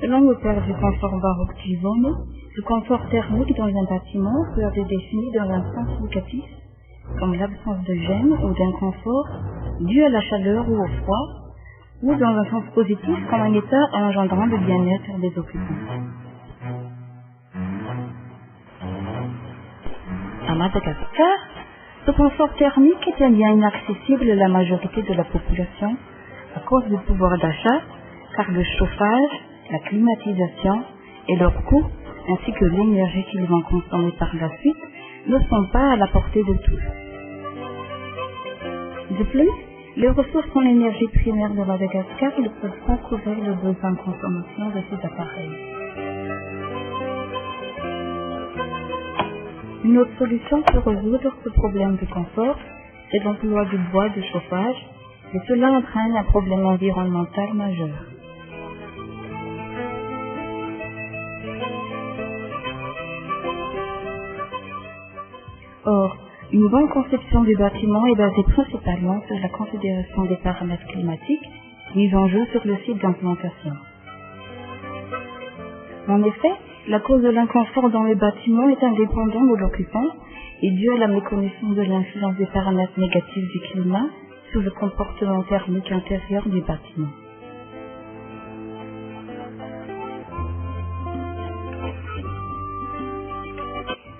Selon l'auteur du confort baroque Giovanni, le confort thermique dans un bâtiment peut être défini dans un sens négatif, comme l'absence de gêne ou d'inconfort dû à la chaleur ou au froid, ou dans un sens positif comme un état engendrant le bien-être des occupants. À Madagascar, le confort thermique est un bien inaccessible à la majorité de la population à cause du pouvoir d'achat, car le chauffage, la climatisation et leurs coûts, ainsi que l'énergie qu'ils vont consommer par la suite, ne sont pas à la portée de tous. De plus, les ressources en énergie primaire de Madagascar ne peuvent pas couvrir le besoin de consommation de ces appareils. Une autre solution pour résoudre ce problème de confort est l'emploi du bois de chauffage, et cela entraîne un problème environnemental majeur. Or, une bonne conception du bâtiment est basée principalement sur la considération des paramètres climatiques mis en jeu sur le site d'implantation. En effet, la cause de l'inconfort dans le bâtiment est indépendante de l'occupant et due à la méconnaissance de l'influence des paramètres négatifs du climat sur le comportement thermique intérieur du bâtiment.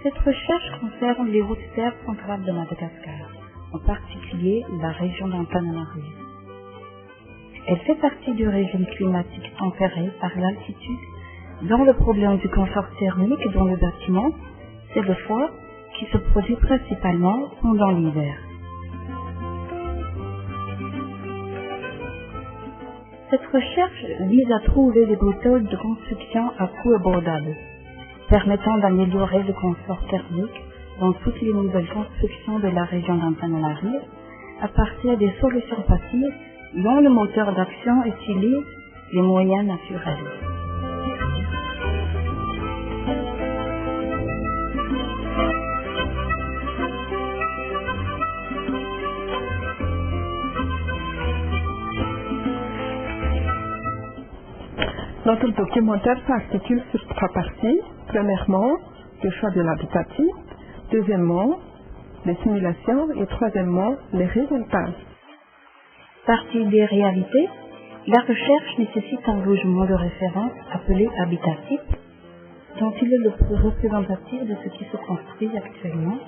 Cette recherche concerne les hautes terres centrales de Madagascar, en particulier la région d'Antananarivo. Elle fait partie du régime climatique tempéré par l'altitude, dont le problème du confort thermique dans le bâtiment, c'est le froid qui se produit principalement pendant l'hiver. Cette recherche vise à trouver des méthodes de construction à coût abordable, permettant d'améliorer le confort thermique dans toutes les nouvelles constructions de la région d'Antananarivo à partir des solutions passives dont le moteur d'action utilise les moyens naturels. Notre documentaire s'articule sur 3 parties. Premièrement, le choix de l'habitatif. Deuxièmement, les simulations. Et troisièmement, les résultats. Partie des réalités, la recherche nécessite un logement de référence appelé habitatif, dont il est le plus représentatif de ce qui se construit actuellement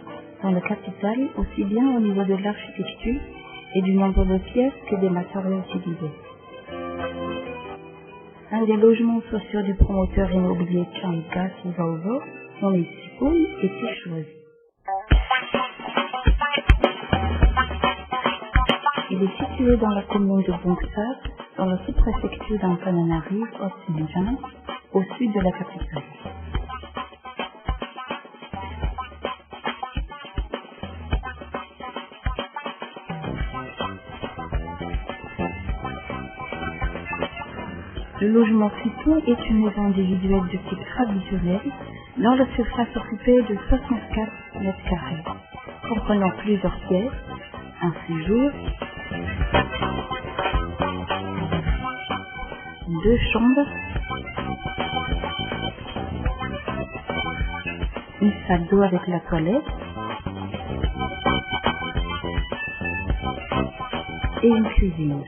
dans la capitale, aussi bien au niveau de l'architecture et du nombre de pièces que des matériaux utilisés. Un des logements sociaux du promoteur immobilier Chanka Sivaovo, dont les Sipoun, était choisi. Il est situé dans la commune de Bongsa, dans la sous-préfecture d'Antananarivo, au Sénégal, au sud de la capitale. Le logement Sipoun est une maison individuelle de type traditionnel, dont la surface occupée est de 64 m², comprenant plusieurs pièces, un séjour, 2 chambres, une salle d'eau avec la toilette et une cuisine.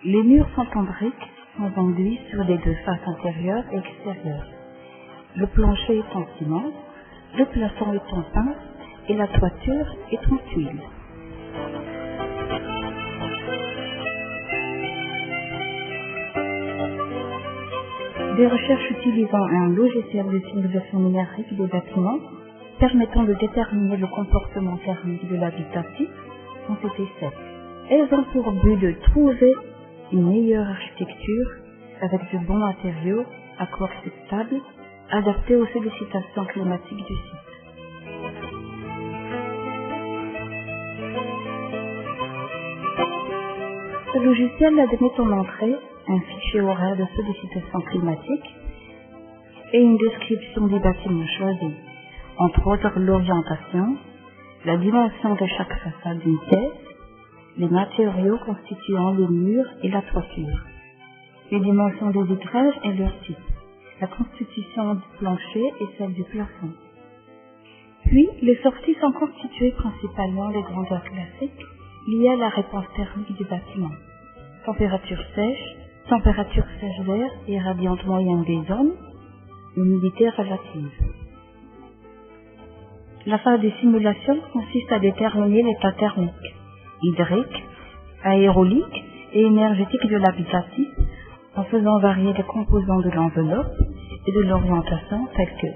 Les murs sont en briques, sont enduits sur les 2 faces intérieures et extérieures. Le plancher est en ciment, le plafond est en pin et la toiture est en tuiles. Des recherches utilisant un logiciel de simulation numérique des bâtiments permettant de déterminer le comportement thermique de l'habitatif ont été faites. Elles ont pour but de trouver une meilleure architecture avec de bons matériaux, accords stables, adaptés aux sollicitations climatiques du site. Ce logiciel admet en entrée un fichier horaire de sollicitation climatique et une description des bâtiments choisis, entre autres l'orientation, la dimension de chaque façade d'une pièce, les matériaux constituant les murs et la toiture, les dimensions des vitrages et leur type, la constitution du plancher et celle du plafond. Puis, les sorties sont constituées principalement des grandeurs classiques liées à la réponse thermique du bâtiment. Température sèche vert et radiante moyenne des zones, humidité relative. La phase de simulation consiste à déterminer l'état thermique, hydrique, aérolique et énergétique de l'habitatif en faisant varier les composants de l'enveloppe et de l'orientation tels que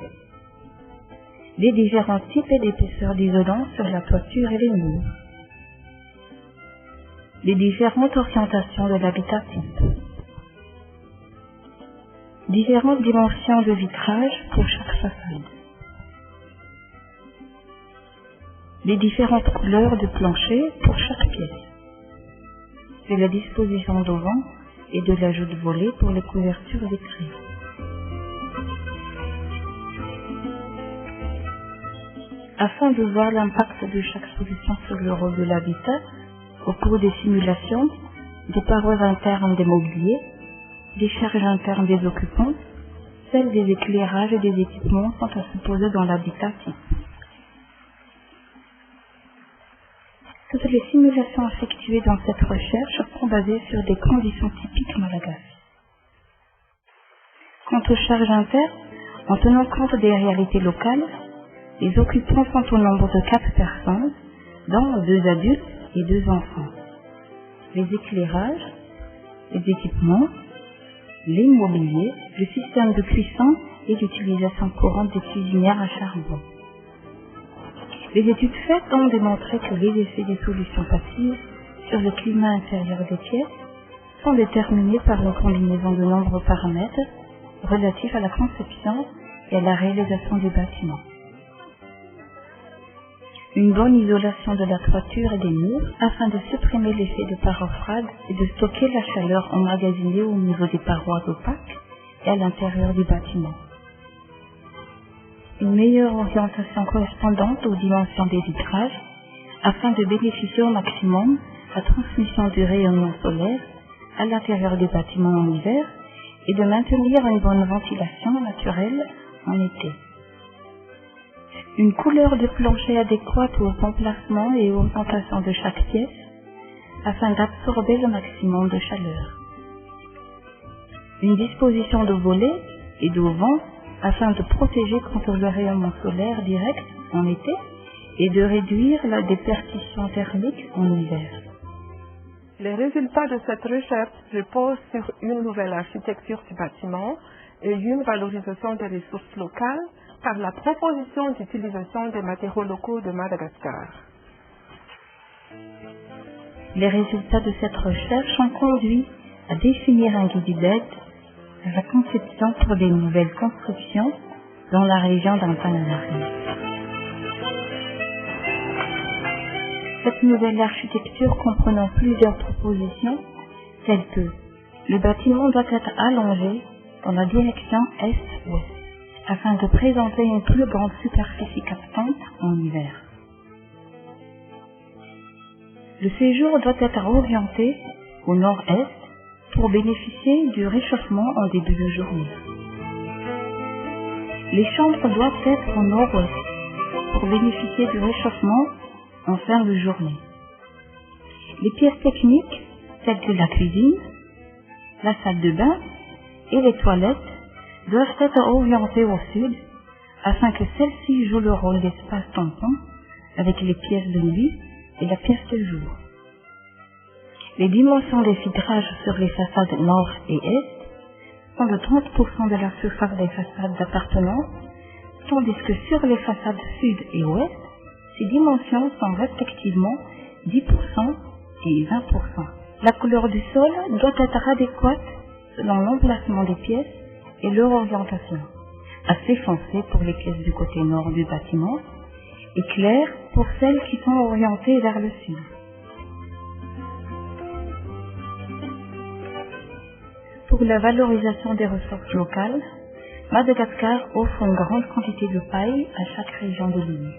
les différents types et d'épaisseurs d'isolants sur la toiture et les murs, les différentes orientations de l'habitatif, différentes dimensions de vitrage pour chaque façade, les différentes couleurs de plancher pour chaque pièce, et la disposition d'auvent et de l'ajout de volets pour les couvertures vitrées. Afin de voir l'impact de chaque solution sur le rôle de l'habitat, au cours des simulations, des parois internes des mobiliers, des charges internes des occupants, celles des éclairages et des équipements sont à supposer dans l'habitat type. Toutes les simulations effectuées dans cette recherche sont basées sur des conditions typiques malagasy. Quant aux charges internes, en tenant compte des réalités locales, les occupants sont au nombre de 4 personnes, dont 2 adultes et 2 enfants. Les éclairages, les équipements, les mobiliers, le système de cuisson et l'utilisation courante des cuisinières à charbon. Les études faites ont démontré que les effets des solutions passives sur le climat intérieur des pièces sont déterminés par une combinaison de nombreux paramètres relatifs à la conception et à la réalisation du bâtiment. Une bonne isolation de la toiture et des murs afin de supprimer l'effet de parois froides et de stocker la chaleur emmagasinée au niveau des parois opaques et à l'intérieur du bâtiment. Une meilleure orientation correspondante aux dimensions des vitrages afin de bénéficier au maximum la transmission du rayonnement solaire à l'intérieur du bâtiment en hiver et de maintenir une bonne ventilation naturelle en été. Une couleur de plancher adéquate aux emplacements et aux orientations de chaque pièce afin d'absorber le maximum de chaleur. Une disposition de volets et d'auvents afin de protéger contre le rayonnement solaire direct en été et de réduire la déperdition thermique en hiver. Les résultats de cette recherche reposent sur une nouvelle architecture du bâtiment et une valorisation des ressources locales par la proposition d'utilisation des matériaux locaux de Madagascar. Les résultats de cette recherche ont conduit à définir un guide d'aide à la conception pour des nouvelles constructions dans la région d'Antananarivo. Cette nouvelle architecture comprenant plusieurs propositions, telles que le bâtiment doit être allongé dans la direction est-ouest, afin de présenter une plus grande superficie captante en hiver. Le séjour doit être orienté au nord-est pour bénéficier du réchauffement en début de journée. Les chambres doivent être au nord-ouest pour bénéficier du réchauffement en fin de journée. Les pièces techniques, telles que la cuisine, la salle de bain et les toilettes, doivent être orientées au sud afin que celles-ci jouent le rôle d'espace tampon avec les pièces de nuit et la pièce de jour. Les dimensions des vitrages sur les façades nord et est sont de 30% de la surface des façades d'appartements, tandis que sur les façades sud et ouest, ces dimensions sont respectivement 10% et 20%. La couleur du sol doit être adéquate selon l'emplacement des pièces et leur orientation, assez foncé pour les pièces du côté nord du bâtiment et clair pour celles qui sont orientées vers le sud. Pour la valorisation des ressources locales, Madagascar offre une grande quantité de paille à chaque région de l'île.